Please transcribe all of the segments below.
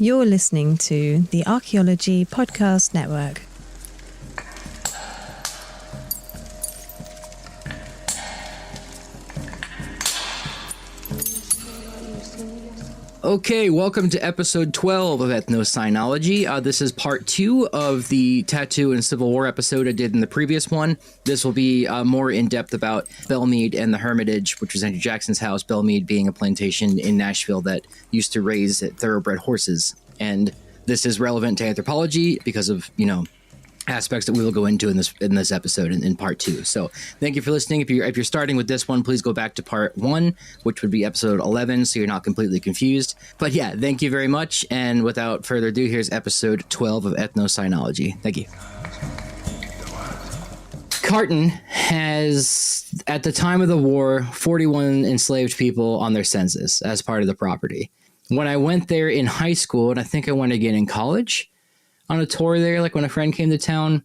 You're listening to the Archaeology Podcast Network. Okay, welcome to episode 12 of Ethnosignology. This is part 2 of the Tattoo and Civil War episode I did in the previous one. This will be more in-depth about Bellemeade and the Hermitage, which was Andrew Jackson's house, Bellemeade being a plantation in Nashville that used to raise thoroughbred horses. And this is relevant to anthropology because of, aspects that we will go into in this episode in part 2. So thank you for listening. If you're starting with this one, please go back to part 1, which would be episode 11, so you're not completely confused. But yeah, thank you very much. And without further ado, here's episode 12 of Ethnosignology. Thank you. Carton has, at the time of the war, 41 enslaved people on their census as part of the property. When I went there in high school, and I think I went again in college, on a tour there, like when a friend came to town,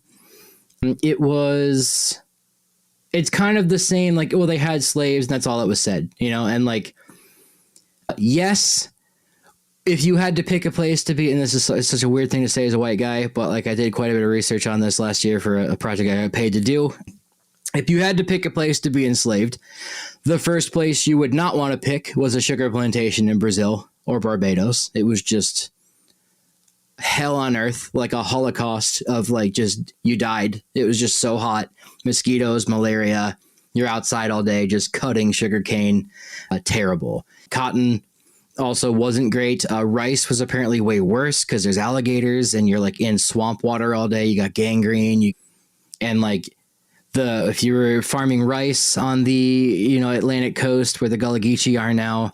it's kind of the same, like, well, they had slaves and that's all that was said, and like, yes, if you had to pick a place to be, and this is such a weird thing to say as a white guy, but like I did quite a bit of research on this last year for a project I got paid to do. If you had to pick a place to be enslaved, the first place you would not want to pick was a sugar plantation in Brazil or Barbados. It was just hell on earth, like a holocaust of like, just, you died. It was just so hot. Mosquitoes, malaria, you're outside all day just cutting sugarcane. Terrible. Cotton also wasn't great. Rice was apparently way worse because there's alligators and you're like in swamp water all day. You got gangrene. If you were farming rice on the Atlantic coast where the Gullah Geechee are now,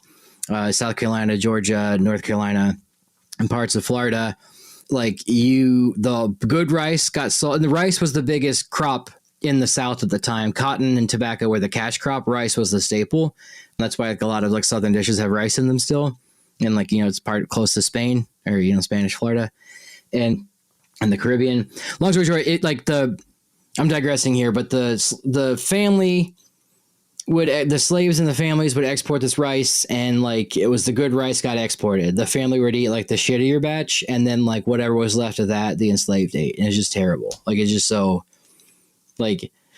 South Carolina, Georgia, North Carolina, and parts of Florida, the good rice got sold, and the rice was the biggest crop in the South at the time. Cotton and tobacco were the cash crop. Rice was the staple. And that's why a lot of Southern dishes have rice in them still. And it's part close to Spain or, Spanish Florida and the Caribbean. Long story short, I'm digressing here, but the family the slaves and the families would export this rice, and it was the good rice got exported. The family would eat the shittier batch, and then whatever was left of that, the enslaved ate. And it's just terrible. It's just so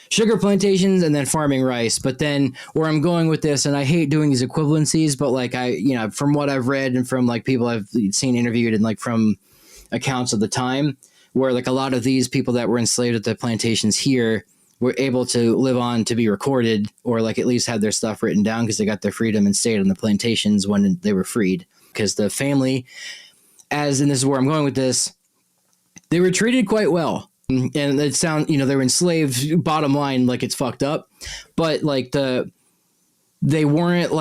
sugar plantations and then farming rice. But then where I'm going with this, and I hate doing these equivalencies, but from what I've read and from people I've seen interviewed and from accounts of the time, where a lot of these people that were enslaved at the plantations here were able to live on to be recorded, or at least have their stuff written down because they got their freedom and stayed on the plantations when they were freed. Because the family, and this is where I'm going with this, they were treated quite well. And it they were enslaved, bottom line, it's fucked up. But they weren't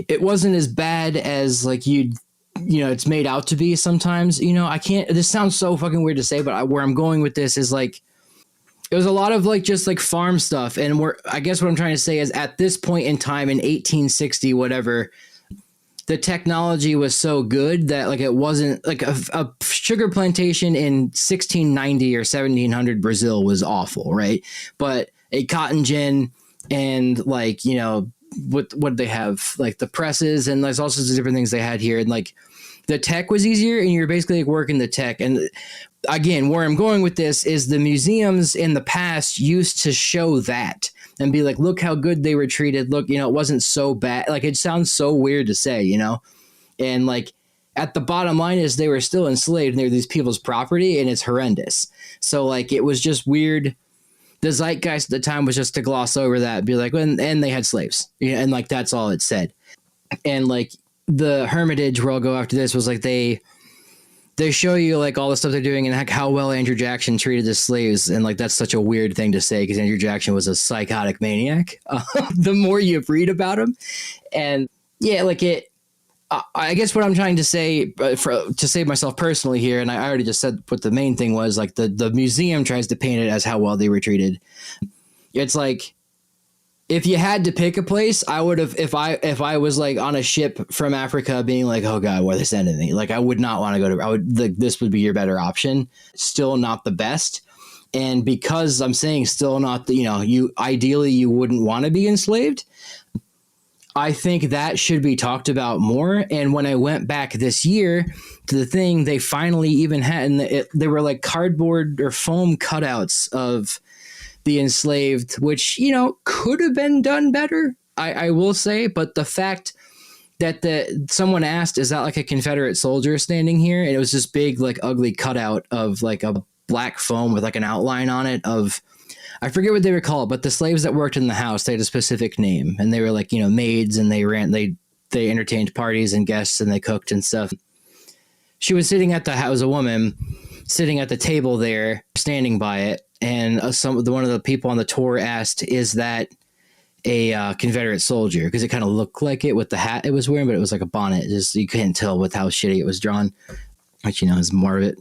it wasn't as bad as it's made out to be sometimes. This sounds so fucking weird to say, but where I'm going with this is it was a lot of just farm stuff. And I guess what I'm trying to say is at this point in time in 1860, whatever, the technology was so good that it wasn't a sugar plantation in 1690 or 1700 Brazil was awful. Right. But a cotton gin and what did they have? The presses, and there's all sorts of different things they had here. And the tech was easier, and you're basically working the tech. And again, where I'm going with this is the museums in the past used to show that and be look how good they were treated. Look, it wasn't so bad. It sounds so weird to say, and at the bottom line is they were still enslaved and they were these people's property, and it's horrendous. So it was just weird. The zeitgeist at the time was just to gloss over that and be and they had slaves, and that's all it said. And the Hermitage, where I'll go after this, was they show you all the stuff they're doing and how well Andrew Jackson treated the slaves. And that's such a weird thing to say because Andrew Jackson was a psychotic maniac. The more you read about him, and yeah, I guess what I'm trying to say to save myself personally here, and I already just said what the main thing was, the museum tries to paint it as how well they were treated. It's if you had to pick a place, I would have, if I was on a ship from Africa being oh God, where are they sending me? I would not want to go to, this would be your better option. Still not the best. And because I'm saying still not you ideally you wouldn't want to be enslaved. I think that should be talked about more. And when I went back this year to the thing, they finally even had, and they were like cardboard or foam cutouts of the enslaved, which, you know, could have been done better, I will say. But the fact that someone asked, is that like a Confederate soldier standing here? And it was this big, like ugly cutout of like a black foam with like an outline on it of, I forget what they were called, but the slaves that worked in the house, they had a specific name, and they were like, you know, maids, and they entertained parties and guests, and they cooked and stuff. She was sitting at the house, a woman sitting at the table there, standing by it. And one of the people on the tour asked, is that a Confederate soldier? Because it kind of looked like it with the hat it was wearing, but it was like a bonnet. Just, you couldn't tell with how shitty it was drawn, which, you know, is more of it.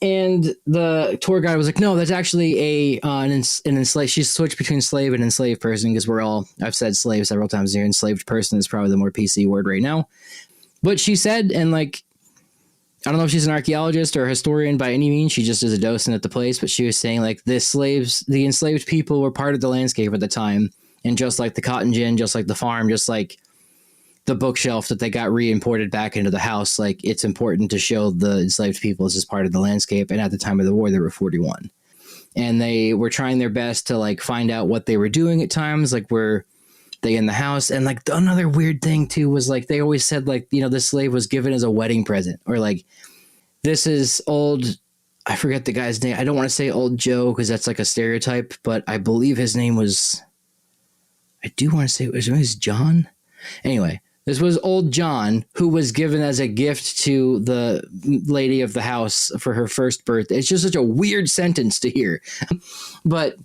And the tour guide was like, no, that's actually an enslaved. She switched between slave and enslaved person, because I've said slave several times here. Enslaved person is probably the more PC word right now. But she said, and like, I don't know if she's an archaeologist or a historian by any means. She just is a docent at the place. But she was saying like the enslaved people were part of the landscape at the time. And just like the cotton gin, just like the farm, just like the bookshelf that they got re-imported back into the house, like it's important to show the enslaved people as just part of the landscape. And at the time of the war, there were 41. And they were trying their best to like find out what they were doing at times, like were they in the house? And like another weird thing too was like they always said like, you know, this slave was given as a wedding present, or like this is old, I forget the guy's name. I don't want to say old Joe because that's like a stereotype, but I believe his name was, I do want to say his name is John. Anyway, this was old John, who was given as a gift to the lady of the house for her first birthday. It's just such a weird sentence to hear. But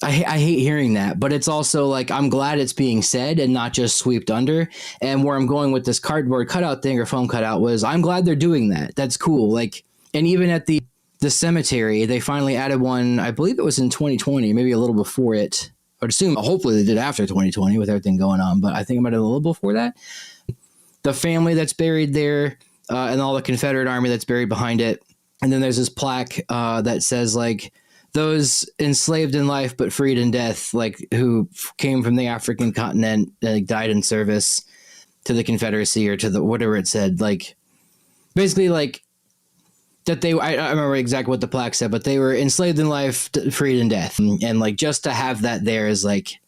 I hate hearing that. But it's also like, I'm glad it's being said and not just swept under. And where I'm going with this cardboard cutout thing or foam cutout was, I'm glad they're doing that. That's cool. Like, and even at the cemetery, they finally added one, I believe it was in 2020, maybe a little before it. I would assume, hopefully they did after 2020 with everything going on, but I think it might have been a little before that. The family that's buried there and all the Confederate army that's buried behind it. And then there's this plaque that says like, those enslaved in life but freed in death, like who came from the African continent, like died in service to the Confederacy or to the whatever it said. Like basically like that I remember exactly what the plaque said, but they were enslaved in life, freed in death. And like just to have that there is like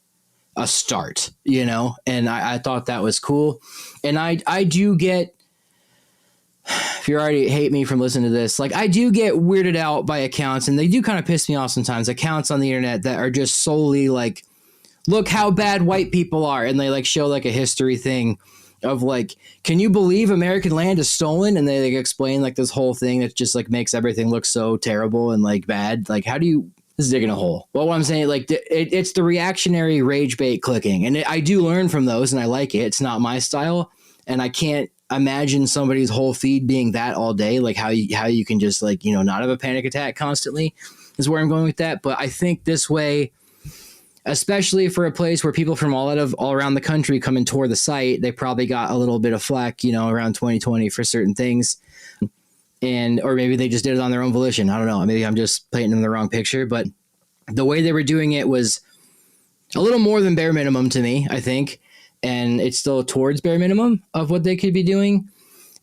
a start, you know? And I thought that was cool. And I do get, if you already hate me from listening to this, like I do get weirded out by accounts, and they do kind of piss me off sometimes, accounts on the internet that are just solely like, look how bad white people are. And they like show like a history thing of like, can you believe American land is stolen? And they like explain like this whole thing that just like makes everything look so terrible and like bad. Like, how do you, this is digging a hole. Well, what I'm saying, like it's the reactionary rage bait clicking. And I do learn from those and I like it. It's not my style. And I can't imagine somebody's whole feed being that all day. Like how you can just like, you know, not have a panic attack constantly is where I'm going with that. But I think this way, especially for a place where people from all around the country come and tour the site, they probably got a little bit of flack, you know, around 2020 for certain things. Or maybe they just did it on their own volition. I don't know. Maybe I'm just painting them the wrong picture, but the way they were doing it was a little more than bare minimum to me, I think. And it's still towards bare minimum of what they could be doing,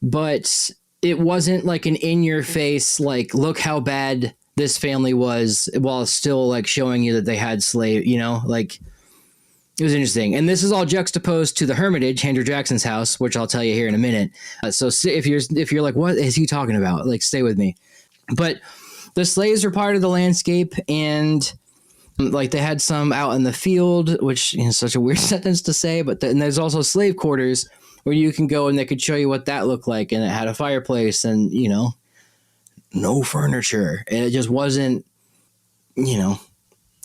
but it wasn't like an in your face, like, look how bad this family was, while still like showing you that they had slave, you know, like it was interesting. And this is all juxtaposed to the Hermitage, Andrew Jackson's house, which I'll tell you here in a minute. So if you're like, what is he talking about? Like, stay with me. But the slaves are part of the landscape, and like they had some out in the field, which is such a weird sentence to say, but and there's also slave quarters where you can go and they could show you what that looked like. And it had a fireplace and, you know, no furniture, and it just wasn't, you know,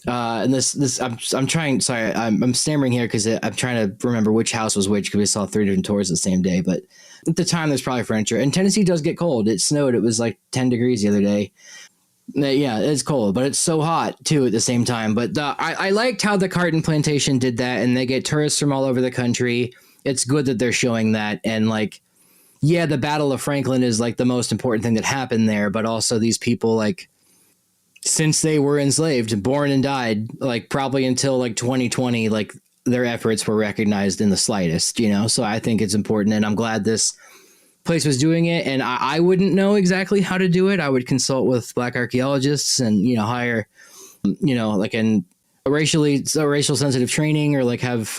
and this I'm trying, sorry, I'm stammering here because I'm trying to remember which house was which, because we saw 3 different tours the same day, but at the time there's probably furniture. And Tennessee does get cold. It snowed. It was like 10 degrees the other day. Yeah, it's cold, but it's so hot too at the same time. But I liked how the Carton Plantation did that, and they get tourists from all over the country. It's good that they're showing that. And like, yeah, the Battle of Franklin is like the most important thing that happened there, but also these people, like, since they were enslaved, born and died, like probably until like 2020, like their efforts were recognized in the slightest, So I think it's important, and I'm glad this place was doing it. And I wouldn't know exactly how to do it. I would consult with Black archaeologists and, hire, like a racial sensitive training, or like have,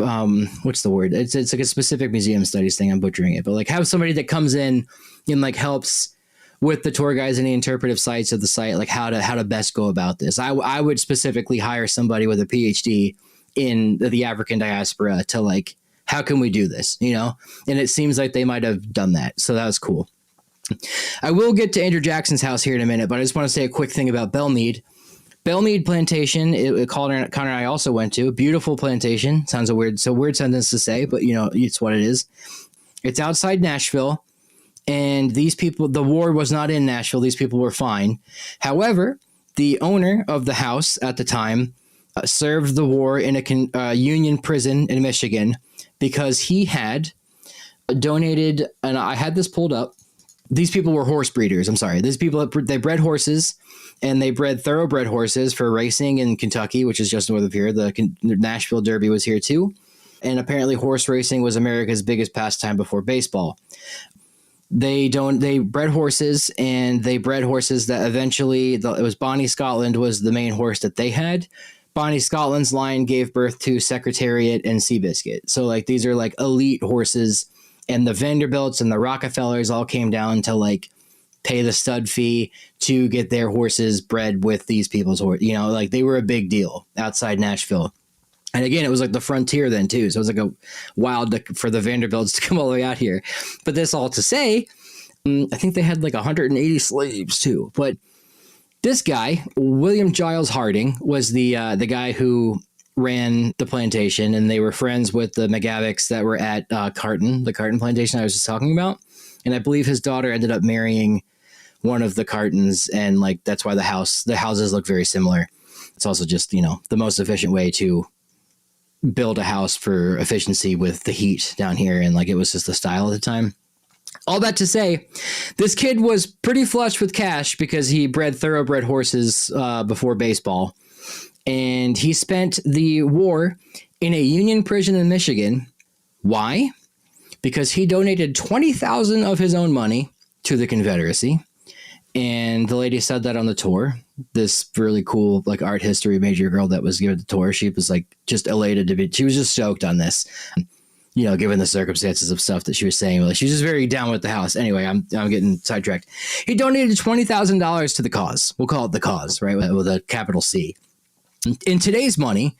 what's the word? It's like a specific museum studies thing. I'm butchering it, but like have somebody that comes in and like helps with the tour guides and the interpretive sites of the site, like how to best go about this. I would specifically hire somebody with a PhD in the African diaspora to like, how can we do this? And it seems like they might have done that. So that was cool. I will get to Andrew Jackson's house here in a minute, but I just want to say a quick thing about Bellemeade. Bellemeade Plantation, Connor and I also went to. A beautiful plantation. Sounds a weird sentence to say, but it's what it is. It's outside Nashville, and these people, the war was not in Nashville. These people were fine. However, the owner of the house at the time served the war in a Union prison in Michigan because he had donated, and I had this pulled up. These people were horse breeders. I'm sorry. These people, they bred horses, and they bred thoroughbred horses for racing in Kentucky, which is just north of here. The Nashville Derby was here too. And apparently horse racing was America's biggest pastime before baseball. They bred horses, and they bred horses that eventually, it was Bonnie Scotland was the main horse that they had. Bonnie Scotland's line gave birth to Secretariat and Seabiscuit. So like these are like elite horses, and the Vanderbilts and the Rockefellers all came down to like pay the stud fee to get their horses bred with these people's horse. Like they were a big deal outside Nashville. And again, it was like the frontier then too. So it was like a wild for the Vanderbilts to come all the way out here. But this all to say, I think they had like 180 slaves too. But this guy, William Giles Harding, was the guy who ran the plantation, and they were friends with the McGavicks that were at the Carton plantation I was just talking about. And I believe his daughter ended up marrying one of the Cartons, and like that's why the houses look very similar. It's also just, the most efficient way to build a house for efficiency with the heat down here, and like it was just the style at the time. All that to say, this kid was pretty flush with cash because he bred thoroughbred horses before baseball. And he spent the war in a Union prison in Michigan. Why? Because he donated $20,000 of his own money to the Confederacy. And the lady said that on the tour. This really cool like art history major girl that was given the tour, she was like just elated to be. She was just stoked on this. Given the circumstances of stuff that she was saying, like, she was just very down with the house. Anyway, I'm getting sidetracked. He donated $20,000 to the cause. We'll call it the cause, right? With a capital C. In today's money,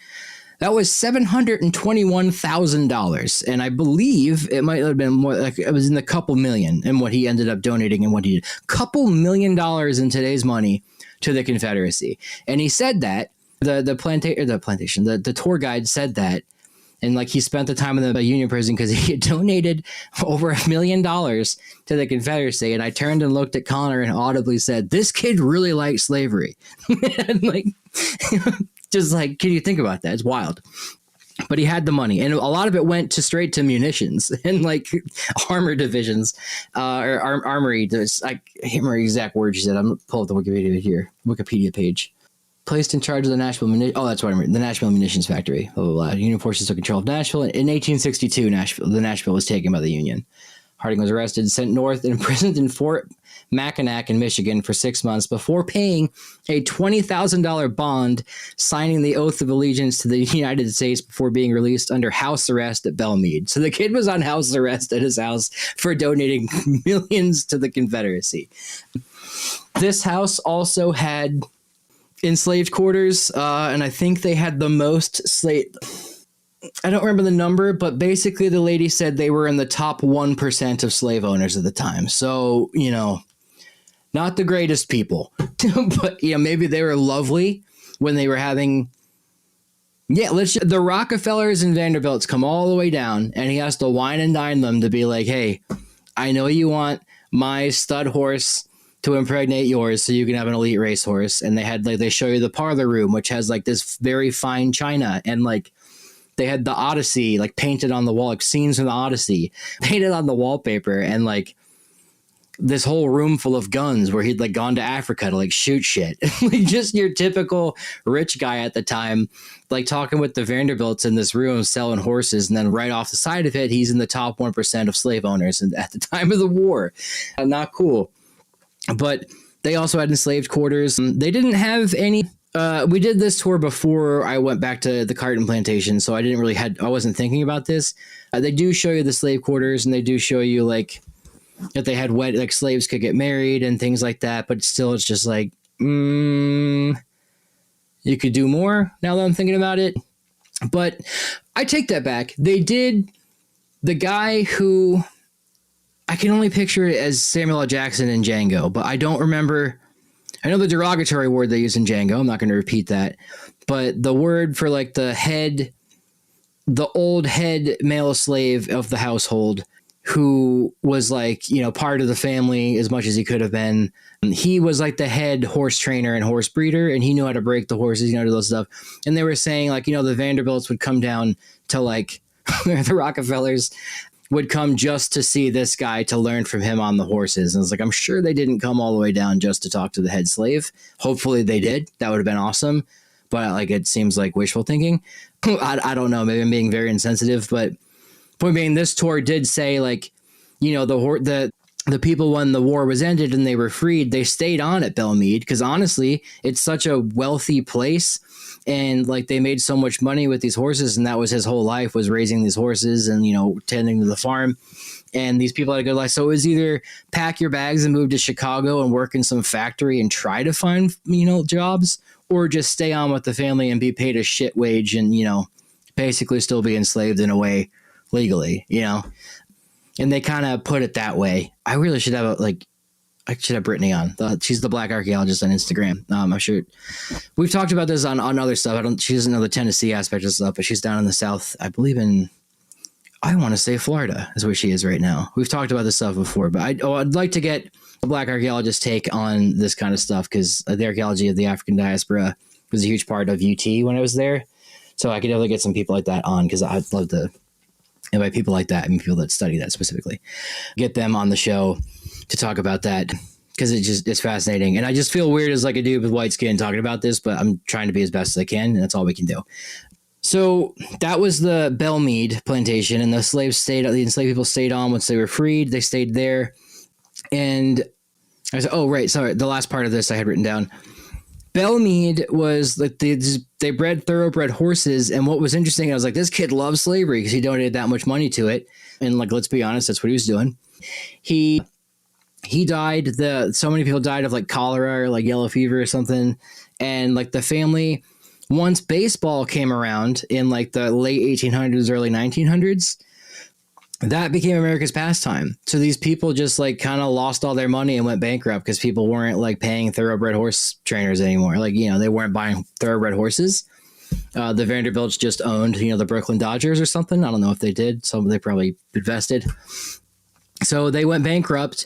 that was $721,000. And I believe it might have been more, like it was in the couple million in what he ended up donating and what he did. Couple $1 million in today's money to the Confederacy. And he said that the tour guide said that. And like he spent the time in the Union prison because he had donated over $1 million to the Confederacy. And I turned and looked at Connor and audibly said, "This kid really likes slavery." And like, just like, can you think about that? It's wild. But he had the money, and a lot of it went straight to munitions and like armor divisions, or armory. I can't remember the exact words she said. I'm gonna pull up the Wikipedia page. Placed in charge of the Nashville the Nashville Munitions Factory. Blah, blah, blah. Union forces took control of Nashville. In 1862, Nashville was taken by the Union. Harding was arrested, sent north, and imprisoned in Fort Mackinac in Michigan for 6 months before paying a $20,000 bond, signing the oath of allegiance to the United States before being released under house arrest at Bellemeade. So the kid was on house arrest at his house for donating millions to the Confederacy. This house also had enslaved quarters, and I think they had the most slave. I don't remember the number, but basically the lady said they were in the top 1% of slave owners at the time. So, not the greatest people, but maybe they were lovely when they were having. Yeah, the Rockefellers and Vanderbilts come all the way down, and he has to wine and dine them to be like, "Hey, I know you want my stud horse to impregnate yours so you can have an elite racehorse." And they show you the parlor room, which has like this very fine china, and like they had the Odyssey like painted on the wall, like scenes from the Odyssey painted on the wallpaper, and like this whole room full of guns where he'd like gone to Africa to like shoot shit. Like just your typical rich guy at the time, like talking with the Vanderbilts in this room selling horses. And then right off the side of it, he's in the top 1% of slave owners at the time of the war. Not cool. But they also had enslaved quarters. They didn't have any. We did this tour before I went back to the Carton Plantation, so I wasn't thinking about this. They do show you the slave quarters, and they do show you like that they had like slaves could get married and things like that. But still, it's just like, you could do more now that I'm thinking about it. But I take that back. They did. The guy who I can only picture it as Samuel L. Jackson in Django, but I don't remember. I know the derogatory word they use in Django. I'm not going to repeat that. But the word for like the old head male slave of the household who was like, part of the family as much as he could have been. He was like the head horse trainer and horse breeder, and he knew how to break the horses, do those stuff. And they were saying like, the Vanderbilts would come down to like the Rockefellers would come just to see this guy to learn from him on the horses. And it's like, I'm sure they didn't come all the way down just to talk to the head slave. Hopefully they did. That would have been awesome. But like, it seems like wishful thinking. I don't know. Maybe I'm being very insensitive, but point being, this tour did say like, the people when the war was ended and they were freed, they stayed on at Bellemeade because honestly, it's such a wealthy place. And like they made so much money with these horses, and that was his whole life, was raising these horses and tending to the farm. And these people had a good life. So it was either pack your bags and move to Chicago and work in some factory and try to find jobs, or just stay on with the family and be paid a shit wage and basically still be enslaved in a way legally. And they kind of put it that way. I really should have I should have Brittany on. She's the Black archaeologist on Instagram. I'm sure we've talked about this on other stuff. She doesn't know the Tennessee aspect of stuff, but she's down in the South. I believe I want to say Florida is where she is right now. We've talked about this stuff before, but I'd like to get a Black archaeologist take on this kind of stuff because the archaeology of the African diaspora was a huge part of UT when I was there. So I could definitely get some people like that on because I'd love to invite people like that and people that study that specifically, get them on the show to talk about that because it's fascinating. And I just feel weird as like a dude with white skin talking about this, but I'm trying to be as best as I can, and that's all we can do. So that was the Bellemeade plantation, and the enslaved people stayed on once they were freed. They stayed there. And I said, oh, right. Sorry. The last part of this I had written down. Bellemeade was like they bred thoroughbred horses. And what was interesting, I was like, this kid loves slavery because he donated that much money to it. And like, let's be honest, that's what he was doing. He died. So many people died of like cholera or like yellow fever or something. And like the family, once baseball came around in like the late 1800s, early 1900s, that became America's pastime. So these people just like kind of lost all their money and went bankrupt because people weren't like paying thoroughbred horse trainers anymore. Like, they weren't buying thoroughbred horses. The Vanderbilts just owned, the Brooklyn Dodgers or something. I don't know if they did. They probably invested. So they went bankrupt,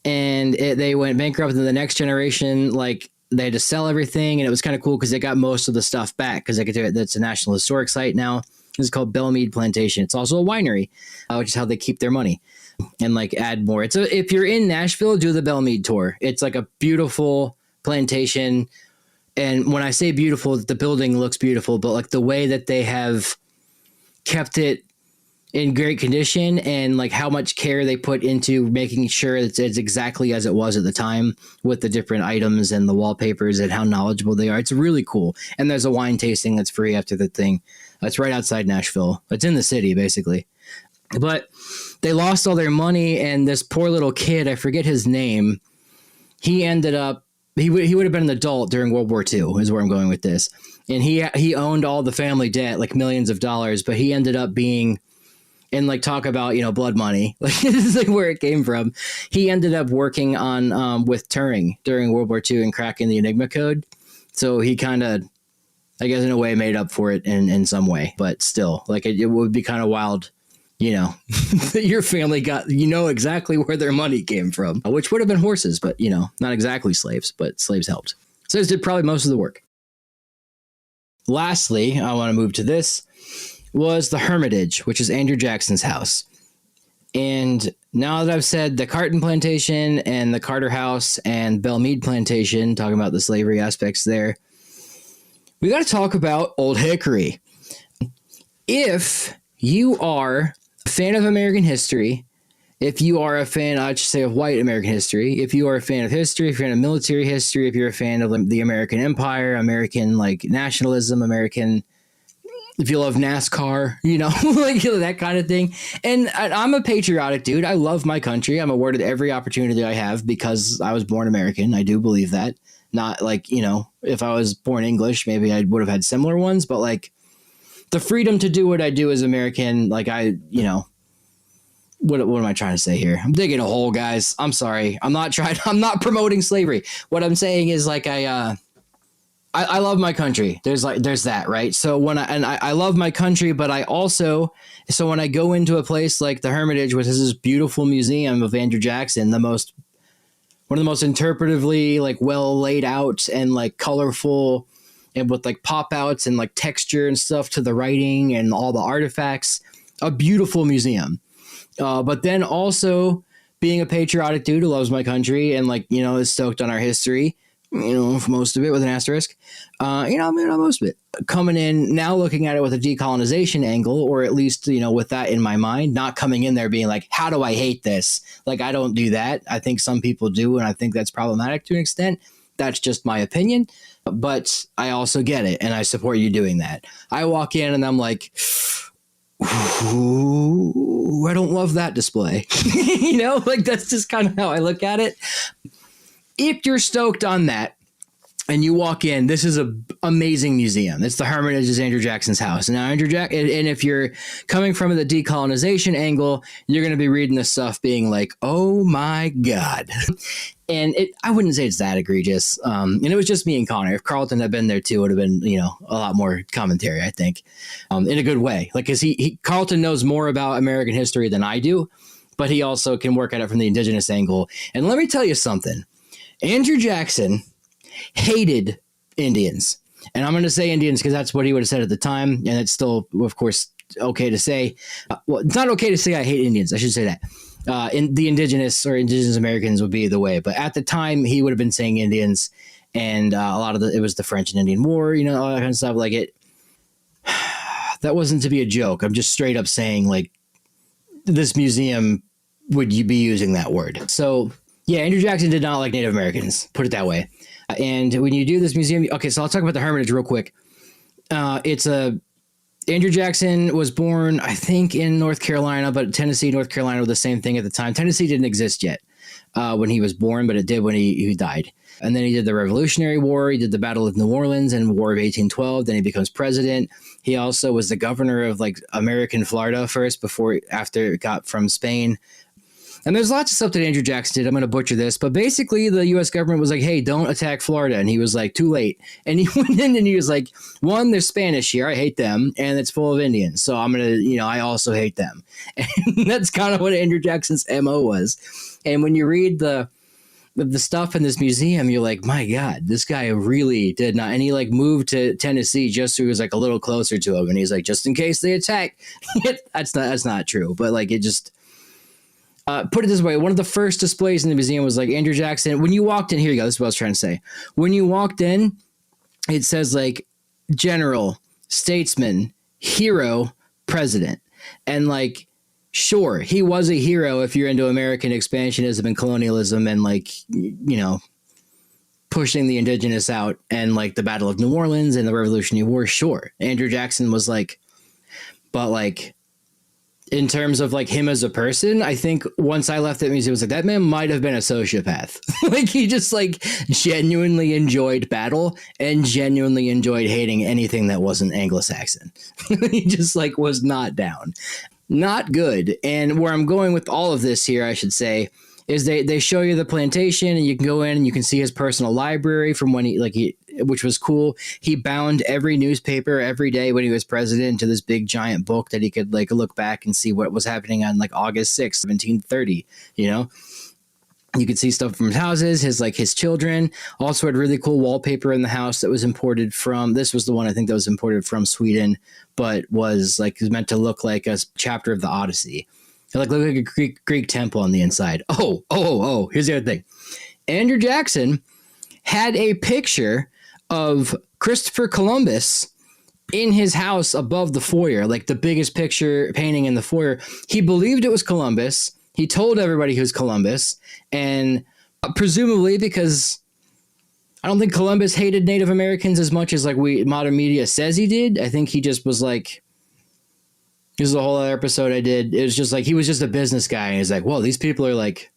and they went bankrupt in the next generation. Like they had to sell everything, and it was kind of cool because they got most of the stuff back because they could do it. That's a National Historic Site now. It's called Bellemeade Plantation. It's also a winery, which is how they keep their money and like add more. If you're in Nashville, do the Bellemeade tour. It's like a beautiful plantation. And when I say beautiful, the building looks beautiful, but like the way that they have kept it in great condition and like how much care they put into making sure that it's exactly as it was at the time with the different items and the wallpapers and how knowledgeable they are. It's really cool. And there's a wine tasting that's free after the thing. It's right outside Nashville. It's in the city, basically. But they lost all their money, and this poor little kid, I forget his name, he ended up, he would have been an adult during World War II, is where I'm going with this. And he owned all the family debt, like millions of dollars, but he ended up being, and like talk about, blood money, like this is like where it came from. He ended up working on with Turing during World War II and cracking the Enigma code. So he kind of, I guess in a way made up for it in some way, but still like it would be kind of wild, that your family got, exactly where their money came from, which would have been horses, but not exactly slaves, but slaves helped. Slaves did probably most of the work. Lastly, I want to move to this was the Hermitage, which is Andrew Jackson's house. And now that I've said the Carton Plantation and the Carter House and Bellemeade Plantation, talking about the slavery aspects there, we got to talk about Old Hickory. If you are a fan of American history, if you are a fan, I should say, of white American history, if you are a fan of history, if you're a fan of military history, if you're a fan of the American Empire, American like nationalism, American, if you love NASCAR, like that kind of thing. And I'm a patriotic dude. I love my country. I'm awarded every opportunity I have because I was born American. I do believe that. Not like, if I was born English, maybe I would have had similar ones, but like the freedom to do what I do as American, like what am I trying to say here? I'm digging a hole, guys. I'm sorry. I'm not promoting slavery. What I'm saying is like, I love my country. There's that, right? So I love my country, but so when I go into a place like the Hermitage, which is this beautiful museum of Andrew Jackson, one of the most interpretively like well laid out and like colorful and with like pop outs and like texture and stuff to the writing and all the artifacts, a beautiful museum. But then also being a patriotic dude who loves my country and like, is stoked on our history, for most of it with an asterisk, most of it coming in now, looking at it with a decolonization angle, or at least, with that in my mind, not coming in there being like, how do I hate this? Like, I don't do that. I think some people do. And I think that's problematic to an extent. That's just my opinion, but I also get it. And I support you doing that. I walk in and I'm like, ooh, I don't love that display. Like that's just kind of how I look at it. If you're stoked on that and you walk in, this is an amazing museum. It's the Hermitage is Andrew Jackson's house. Now, and if you're coming from the decolonization angle, you're going to be reading this stuff being like, oh my God. And I wouldn't say it's that egregious. And it was just me and Connor. If Carlton had been there too, it would have been, a lot more commentary, I think, in a good way. Like, cause Carlton knows more about American history than I do, but he also can work at it from the indigenous angle. And let me tell you something. Andrew Jackson hated Indians. And I'm going to say Indians because that's what he would have said at the time. And it's still, of course, okay to say. Well, it's not okay to say I hate Indians. I should say that. In the indigenous Americans would be the way. But at the time, he would have been saying Indians. And a lot of it was the French and Indian War, all that kind of stuff. Like it, that wasn't to be a joke. I'm just straight up saying like this museum, would you be using that word? So yeah, Andrew Jackson did not like Native Americans, put it that way. And when you do this museum, okay, so I'll talk about the Hermitage real quick. Andrew Jackson was born, I think, in North Carolina, but Tennessee, North Carolina were the same thing at the time. Tennessee didn't exist yet when he was born, but it did when he died. And then he did the Revolutionary War. He did the Battle of New Orleans and War of 1812. Then he becomes president. He also was the governor of like American Florida first, after it got from Spain. And there's lots of stuff that Andrew Jackson did. I'm going to butcher this, but basically the U.S. government was like, hey, don't attack Florida. And he was like, too late. And he went in and he was like, one, there's Spanish here. I hate them. And it's full of Indians. So I'm going to, I also hate them. And that's kind of what Andrew Jackson's MO was. And when you read the stuff in this museum, you're like, my God, this guy really did not. And he like moved to Tennessee just so he was like a little closer to him. And he's like, just in case they attack. That's not true. But like, it just, put it this way. One of the first displays in the museum was like Andrew Jackson. When you walked in, here you go. This is what I was trying to say. When you walked in, it says like general, statesman, hero, president. And like, sure, he was a hero if you're into American expansionism and colonialism and like, pushing the indigenous out and like the Battle of New Orleans and the Revolutionary War. Sure. Andrew Jackson was like, but like, in terms of like him as a person, I think once I left that museum, it was like that man might have been a sociopath. Like he just like genuinely enjoyed battle and genuinely enjoyed hating anything that wasn't Anglo-Saxon. He just like was not down. Not good. And where I'm going with all of this here, I should say, is they show you the plantation and you can go in and you can see his personal library from when which was cool. He bound every newspaper every day when he was president into this big giant book that he could like look back and see what was happening on like August 6th, 1730, You could see stuff from his houses, his children. Also had really cool wallpaper in the house that was imported from, this was the one I think that was imported from Sweden, but was meant to look like a chapter of the Odyssey. It looked like a Greek temple on the inside. Oh. Here's the other thing. Andrew Jackson had a picture of Christopher Columbus in his house above the foyer, like the biggest picture painting in the foyer. He believed it was Columbus. He told everybody he was Columbus, and presumably because I don't think Columbus hated Native Americans as much as like modern media says he did. I think he just was like, this is a whole other episode I did. It was just like, he was just a business guy. And he's like, well, these people are like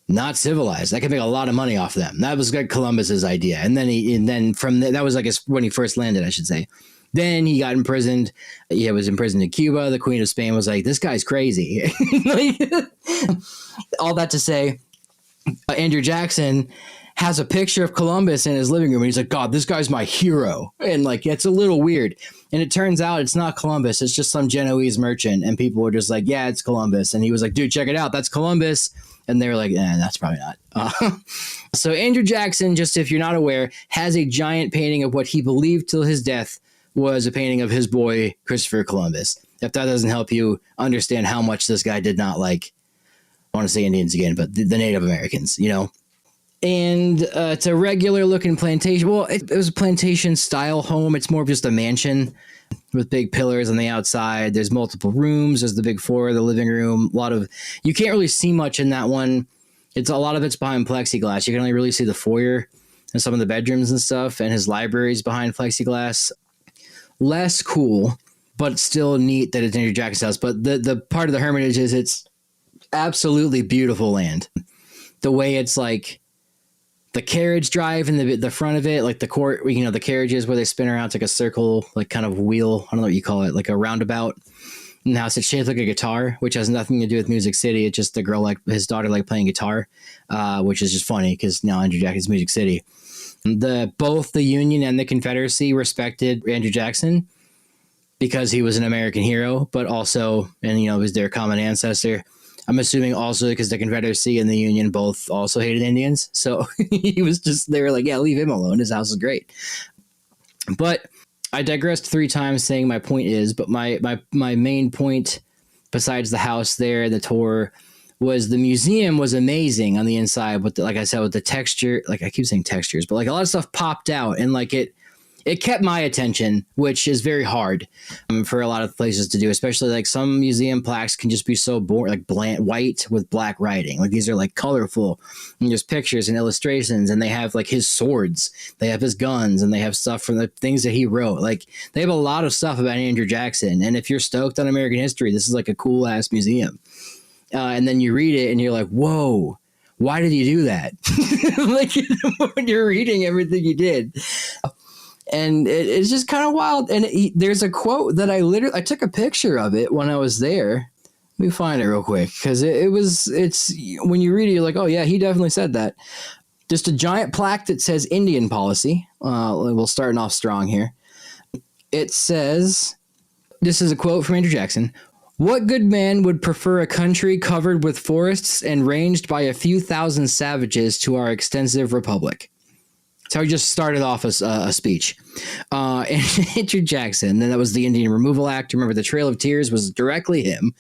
not civilized. I can make a lot of money off them. That was like Columbus's idea. And then from that was like when he first landed, I should say. Then he got imprisoned. He was imprisoned in Cuba. The Queen of Spain was like, this guy's crazy. All that to say, Andrew Jackson has a picture of Columbus in his living room. And he's like, God, this guy's my hero. And like, it's a little weird. And it turns out it's not Columbus. It's just some Genoese merchant. And people were just like, yeah, it's Columbus. And he was like, dude, check it out. That's Columbus. And they were like, that's probably not. So Andrew Jackson, just if you're not aware, has a giant painting of what he believed till his death was a painting of his boy, Christopher Columbus. If that doesn't help you understand how much this guy did not like, I want to say Indians again, but the Native Americans, you know. And it's a regular looking plantation. Well, it was a plantation style home. It's more of just a mansion with big pillars on the outside. There's multiple rooms. There's the big floor, the living room. You can't really see much in that one. A lot of it's behind plexiglass. You can only really see the foyer and some of the bedrooms and stuff. And his library's behind plexiglass. Less cool, but still neat that it's Andrew Jackson's house. But the part of the Hermitage is it's absolutely beautiful land. The way it's like the carriage drive in the front of it, like the court, you know, the carriages where they spin around, it's like a circle, like kind of wheel. I don't know what you call it, like a roundabout. Now it's shaped like a guitar, which has nothing to do with Music City. It's just the girl, like his daughter, like playing guitar, which is just funny because now Andrew Jackson's Music City. Both the Union and the Confederacy respected Andrew Jackson because he was an American hero, but also, and you know, was their common ancestor. I'm assuming also because the Confederacy and the Union both also hated Indians. So he was just, they were like, yeah, leave him alone. His house is great. But I digressed 3 times saying my point is, but my main point besides the house there, the tour, was the museum was amazing on the inside with like I said, with the texture, like I keep saying textures, but like a lot of stuff popped out and like it kept my attention, which is very hard for a lot of places to do, especially like some museum plaques can just be so boring, like bland, white with black writing. Like these are like colorful and there's pictures and illustrations and they have like his swords, they have his guns and they have stuff from the things that he wrote. Like they have a lot of stuff about Andrew Jackson. And if you're stoked on American history, this is like a cool ass museum. And then you read it and you're like, whoa, why did he do that? Like when you're reading everything he did. And it's just kind of wild. And there's a quote that I took a picture of it when I was there. Let me find it real quick. Cause it's when you read it, you're like, oh yeah, he definitely said that. Just a giant plaque that says Indian policy. We'll starting off strong here. It says, this is a quote from Andrew Jackson. What good man would prefer a country covered with forests and ranged by a few thousand savages to our extensive republic? So he just started off a speech. And Andrew Jackson, then that was the Indian Removal Act. Remember, the Trail of Tears was directly him.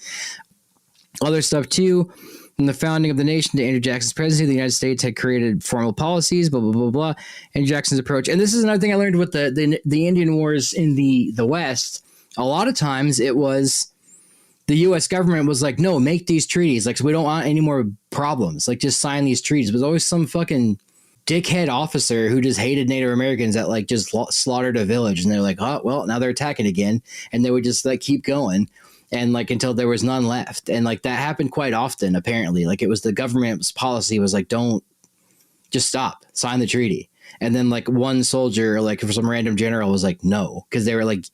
Other stuff, too. From the founding of the nation to Andrew Jackson's presidency, the United States had created formal policies, blah, blah, blah, blah. Andrew Jackson's approach. And this is another thing I learned with the Indian Wars in the West. A lot of times it was the U.S. government was like, no, make these treaties. Like, so we don't want any more problems. Like, just sign these treaties. But there's always some fucking dickhead officer who just hated Native Americans that like just slaughtered a village. And they're like, oh, well, now they're attacking again. And they would just like keep going. And like until there was none left. And like that happened quite often, apparently. Like it was the government's policy was like, don't just stop, sign the treaty. And then like one soldier, like for some random general was like, no, because they were like,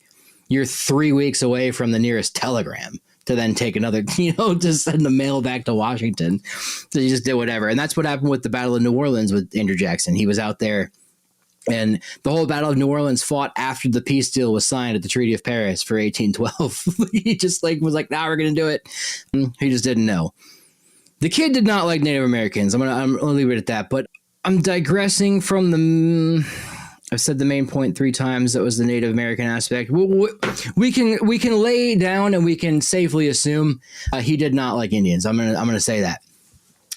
you're 3 weeks away from the nearest telegram to then take another, to send the mail back to Washington. So he just did whatever. And that's what happened with the Battle of New Orleans with Andrew Jackson. He was out there and the whole Battle of New Orleans fought after the peace deal was signed at the Treaty of Paris for 1812. He just like was like, nah, we're going to do it. He just didn't know. The kid did not like Native Americans. I'm gonna leave it at that, but I'm digressing from I've said the main point 3 times. That was the Native American aspect. We can lay down and we can safely assume he did not like Indians. I'm gonna say that.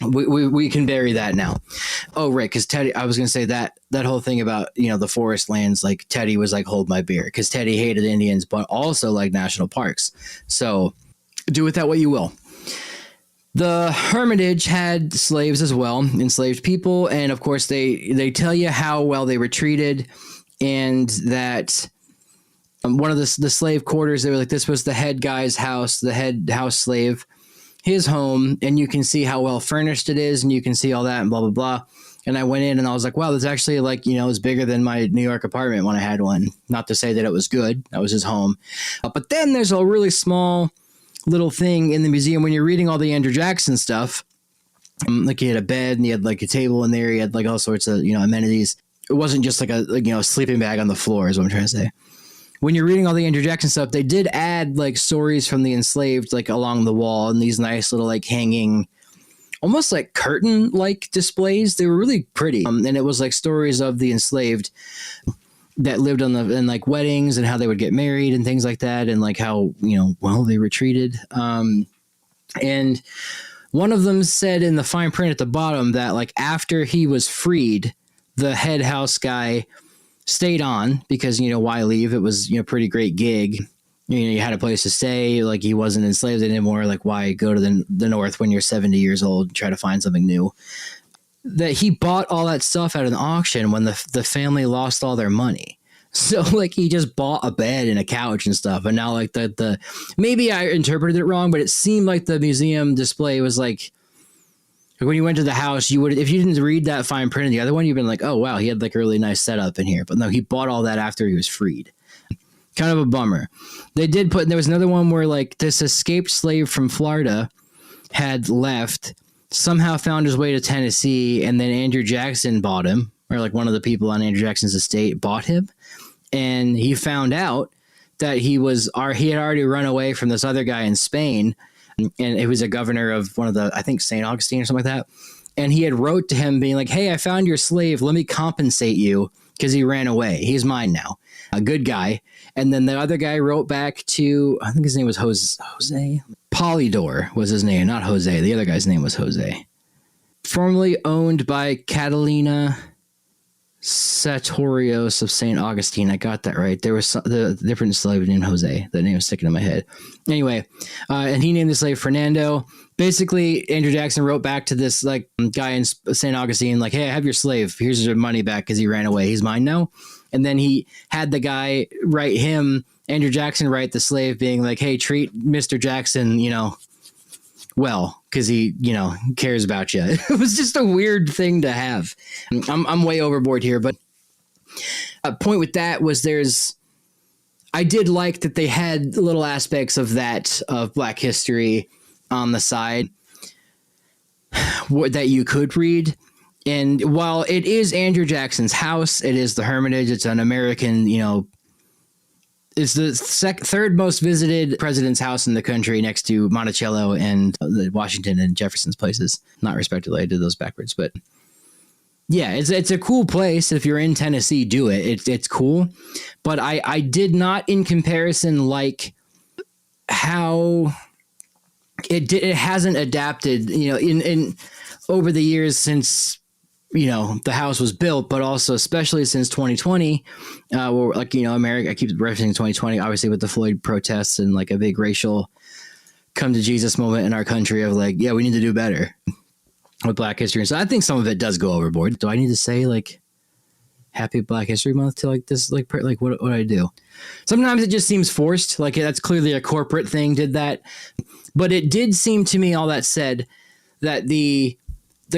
We can bury that now. Oh, right, because Teddy, I was going to say that whole thing about, the forest lands, like Teddy was like, hold my beer, because Teddy hated Indians, but also like national parks. So do with that what you will. The Hermitage had slaves as well, enslaved people, and of course they tell you how well they were treated, and that one of the slave quarters, they were like, this was the head guy's house, the head house slave, his home, and you can see how well furnished it is, and you can see all that and blah blah blah. And I went in and I was like, wow, that's actually like, it was bigger than my New York apartment when I had one. Not to say that it was good, that was his home. But then there's a really small little thing in the museum when you're reading all the Andrew Jackson stuff. Like he had a bed and he had like a table in there, he had like all sorts of amenities. It wasn't just like a sleeping bag on the floor is what I'm trying to say. When you're reading all the Andrew Jackson stuff, they did add like stories from the enslaved like along the wall and these nice little like hanging, almost like curtain like displays. They were really pretty. And it was like stories of the enslaved that lived in like weddings and how they would get married and things like that. And like how, well, they were treated. And one of them said in the fine print at the bottom that like after he was freed, the head house guy stayed on because, why leave? It was, pretty great gig. You had a place to stay. Like he wasn't enslaved anymore. Like why go to the North when you're 70 years old and try to find something new? That he bought all that stuff at an auction when the family lost all their money. So like he just bought a bed and a couch and stuff. And now like the maybe I interpreted it wrong, but it seemed like the museum display was like when you went to the house, you would, if you didn't read that fine print in the other one, you'd been like, oh, wow, he had like a really nice setup in here. But no, he bought all that after he was freed. Kind of a bummer. They did there was another one where like this escaped slave from Florida had left, somehow found his way to Tennessee, and then Andrew Jackson bought him, or like one of the people on Andrew Jackson's estate bought him. And he found out that he had already run away from this other guy in Spain. And it was a governor of one of the, I think St. Augustine or something like that. And he had wrote to him being like, hey, I found your slave. Let me compensate you because he ran away. He's mine now. A good guy. And then the other guy wrote back to, I think his name was Jose. Polydor was his name, not Jose. The other guy's name was Jose. Formerly owned by Catalina Sartorius of St. Augustine. I got that right. There was the different slave named Jose. That name was sticking in my head. Anyway, and he named the slave Fernando. Basically, Andrew Jackson wrote back to this like guy in St. Augustine, like, hey, I have your slave. Here's your money back because he ran away. He's mine now. And then he had the guy write him, Andrew Jackson, write the slave being like, hey, treat Mr. Jackson, well, because he, cares about you. It was just a weird thing to have. I'm way overboard here, but a point with that was I did like that they had little aspects of that, of Black history on the side that you could read. And while it is Andrew Jackson's house, it is the Hermitage. It's an American, it's the third most visited president's house in the country next to Monticello and Washington and Jefferson's places. Not respectively, I did those backwards, but yeah, it's a cool place. If you're in Tennessee, do it. It's cool. But I did not, in comparison, like how it hasn't adapted, in over the years since the house was built, but also especially since 2020, America, I keep referencing 2020, obviously with the Floyd protests and like a big racial come to Jesus moment in our country of like, yeah, we need to do better with Black History. So I think some of it does go overboard. Do I need to say like Happy Black History Month to like this, like what do I do? Sometimes it just seems forced. Like that's clearly a corporate thing did that, but it did seem to me, all that said, that the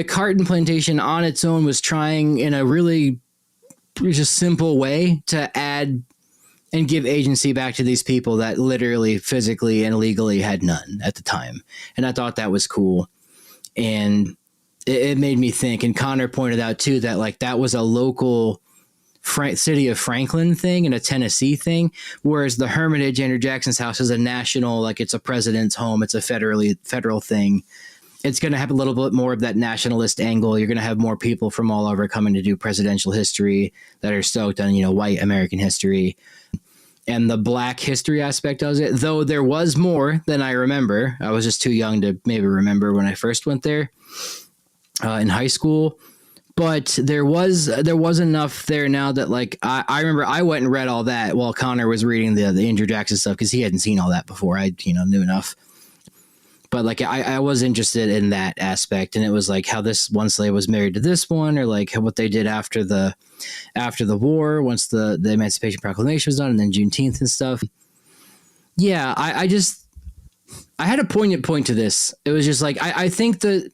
carton plantation on its own was trying in a really just simple way to add and give agency back to these people that literally, physically, and legally had none at the time. And I thought that was cool. And it made me think, and Connor pointed out too, that like that was a local city of Franklin thing and a Tennessee thing, whereas the Hermitage, Andrew Jackson's house, is a national, like it's a president's home. It's a federal thing. it's going to have a little bit more of that nationalist angle. You're going to have more people from all over coming to do presidential history that are stoked on, white American history and the Black history aspect of it. Though there was more than I remember. I was just too young to maybe remember when I first went there in high school. But there was enough there now that like I remember I went and read all that while Connor was reading the Andrew Jackson stuff because he hadn't seen all that before. I knew enough. But like I was interested in that aspect, and it was like how this one slave was married to this one, or like what they did after the war, once the Emancipation Proclamation was done, and then Juneteenth and stuff. Yeah, I had a poignant point to this. It was just like I think the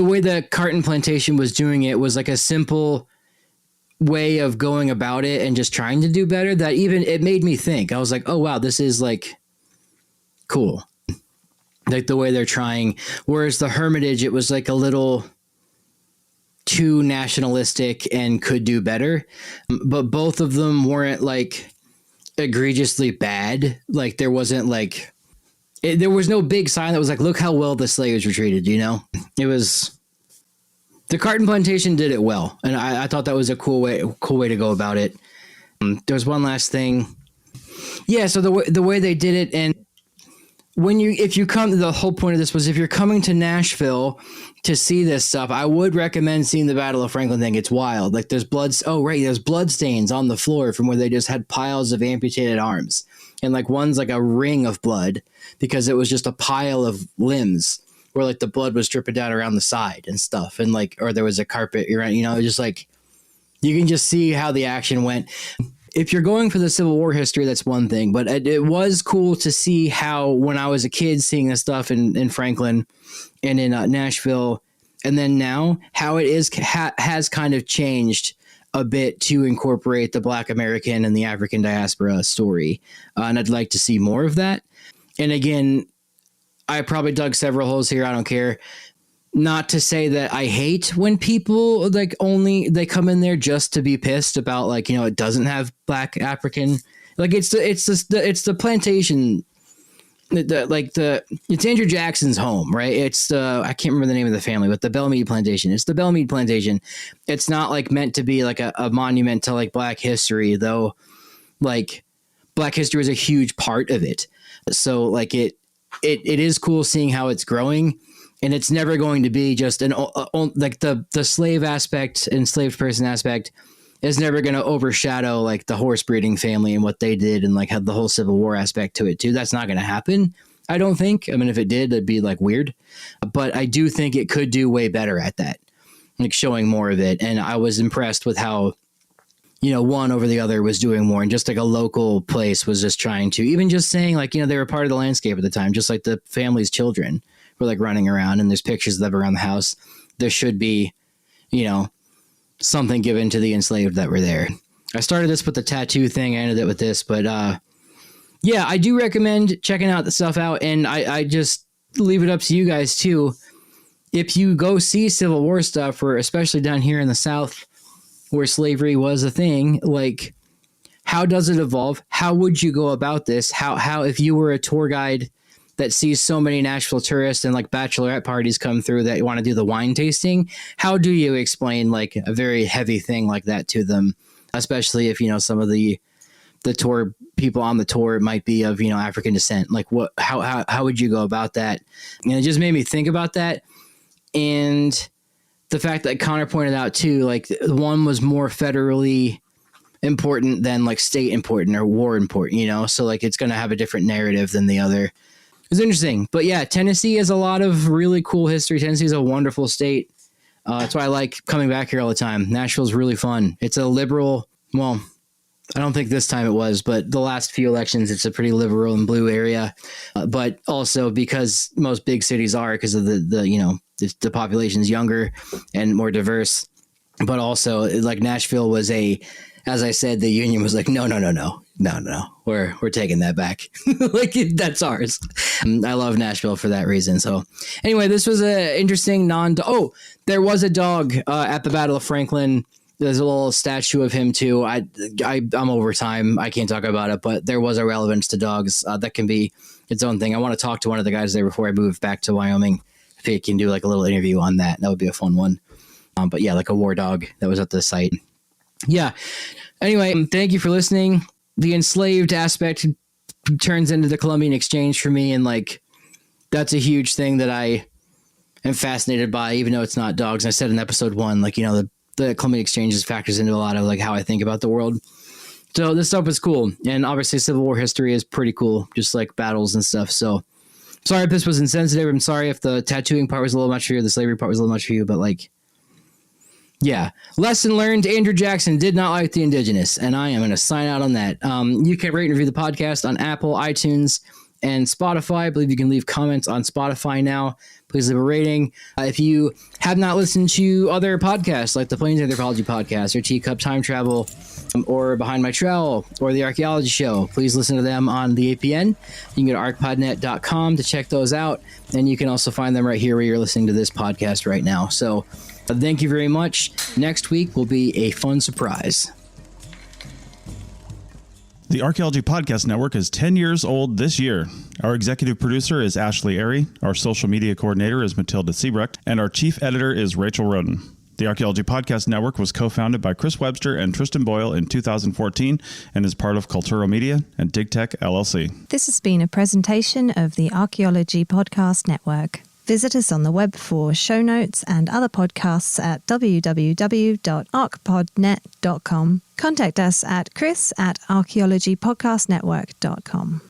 way the Carton Plantation was doing it was like a simple way of going about it and just trying to do better. That even it made me think. I was like, oh wow, this is like cool. Like the way they're trying, whereas the Hermitage, it was like a little too nationalistic and could do better. But both of them weren't like egregiously bad. Like there wasn't like, there was no big sign that was like, look how well the slaves were treated, It was, the Carton Plantation did it well. And I thought that was a cool way to go about it. There was one last thing. Yeah, so the way they did it, and the whole point of this was if you're coming to Nashville to see this stuff, I would recommend seeing the Battle of Franklin thing. It's wild. Like there's there's blood stains on the floor from where they just had piles of amputated arms. And like one's like a ring of blood because it was just a pile of limbs where like the blood was dripping down around the side and stuff. And like, or there was a carpet around, just like, you can just see how the action went. If you're going for the Civil War history, that's one thing, but it was cool to see how when I was a kid seeing this stuff in Franklin and in Nashville, and then now how it has kind of changed a bit to incorporate the Black American and the African diaspora story. And I'd like to see more of that. And again, I probably dug several holes here. I don't care. Not to say that I hate when people like they come in there just to be pissed about like, it doesn't have Black African, like it's the plantation, it's Andrew Jackson's home, right? It's I can't remember the name of the family, but the Bellemeade Plantation. It's the Bellemeade Plantation. It's not like meant to be like a monument to like Black history, though. Like Black history is a huge part of it. So like it is cool seeing how it's growing. And it's never going to be just like the slave aspect, enslaved person aspect is never going to overshadow like the horse breeding family and what they did and like had the whole Civil War aspect to it too. That's not going to happen. I don't think. I mean, if it did, it'd be like weird, but I do think it could do way better at that, like showing more of it. And I was impressed with how, one over the other was doing more, and just like a local place was just trying to, even just saying like, they were part of the landscape at the time, just like the family's children were like running around, and there's pictures of them around the house. There should be, something given to the enslaved that were there. I started this with the tattoo thing. I ended it with this, but yeah, I do recommend checking out the stuff out. And I just leave it up to you guys too. If you go see Civil War stuff, or especially down here in the South where slavery was a thing, like how does it evolve? How would you go about this? How, if you were a tour guide that sees so many Nashville tourists and like bachelorette parties come through that want to do the wine tasting, how do you explain like a very heavy thing like that to them? Especially if, some of the tour people on the tour might be of, African descent. Like how would you go about that? And it just made me think about that. And the fact that Connor pointed out too, like one was more federally important than like state important or war important, so like it's going to have a different narrative than the other. It's interesting. But yeah, Tennessee has a lot of really cool history. Tennessee is a wonderful state. That's why I like coming back here all the time. Nashville's really fun. It's a liberal, well, I don't think this time it was, but the last few elections, it's a pretty liberal and blue area. But also because most big cities are, because of the population's younger and more diverse. But also like Nashville was as I said, the union was like, no. We're taking that back. Like that's ours. I love Nashville for that reason. So anyway, this was an interesting there was a dog at the Battle of Franklin. There's a little statue of him too. I'm over time. I can't talk about it, but there was a relevance to dogs that can be its own thing. I want to talk to one of the guys there before I move back to Wyoming if they can do like a little interview on that, that would be a fun one. But yeah, like a war dog that was at the site. Yeah. Anyway, thank you for listening. The enslaved aspect turns into the Columbian Exchange for me. And like, that's a huge thing that I am fascinated by, even though it's not dogs. And I said in episode 1, like, you know, the Columbian Exchange just factors into a lot of like how I think about the world. So this stuff is cool. And obviously Civil War history is pretty cool, just like battles and stuff. So sorry if this was insensitive. I'm sorry if the tattooing part was a little much for you, the slavery part was a little much for you, but like, yeah. Lesson learned, Andrew Jackson did not like the indigenous, and I am going to sign out on that. You can rate and review the podcast on Apple, iTunes, and Spotify. I believe you can leave comments on Spotify now. Please leave a rating. If you have not listened to other podcasts like the Plains Anthropology Podcast or Teacup Time Travel or Behind My Trowel or the Archaeology Show, please listen to them on the APN. You can go to ArchPodNet.com to check those out, and you can also find them right here where you're listening to this podcast right now. So thank you very much. Next week will be a fun surprise. The Archaeology Podcast Network is 10 years old this year. Our executive producer is Ashley Airy, our social media coordinator is Matilda Siebrecht, and our chief editor is Rachel Roden. The Archaeology Podcast Network was co-founded by Chris Webster and Tristan Boyle in 2014 and is part of Cultural Media and DigTech LLC. This has been a presentation of the Archaeology Podcast Network. Visit us on the web for show notes and other podcasts at www.archpodnet.com. Contact us at chris@archaeologypodcastnetwork.com.